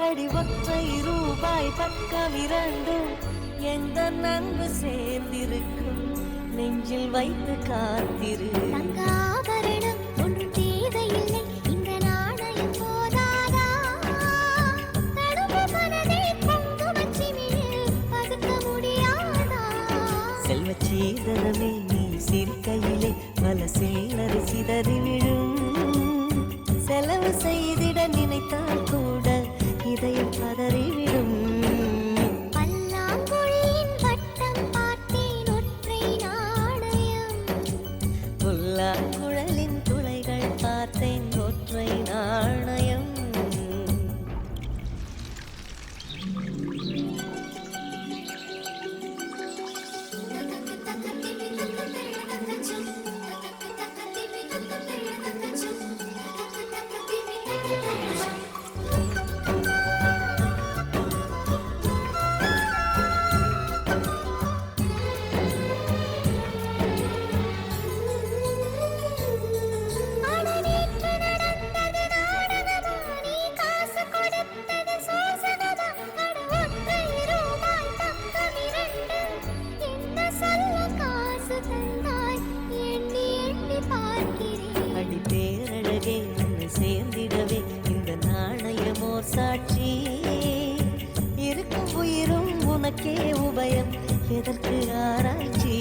அடி ஒற்றை ரூபாய் பக்கம் இரண்டும் எந்த நன்பு சேர்ந்திருக்கும் நெஞ்சில் வைத்து காத்திரு. தங்காபரணம் ஒன்றும் தேவையில்லை, இந்த நாணயம் போதாதா? தடுப்பு மனதை குங்குமச்சிமிழில் பதுக்க முடியாதா? செல்வச் சீதனமே நீ சிரிக்கையிலே பல சில்லறை சிதறி விழும். செலவு செய்திட நினைத்தால் கூட இதயம் பதறிவிடும். பல்லாங்குழியின் வட்டம் பார்த்தேன் ஒற்றை நாணயம். புல்லாங்குழலின் துளைகள் பார்த்தேன் ஒற்றை நாணயம். அடி பேரழகே உன்னை சேர்ந்திடவே இந்த நாணயமோ சாட்சி. இருக்கும் உயிரும் உனக்கே உபயம், எதற்கு ஆராய்ச்சி?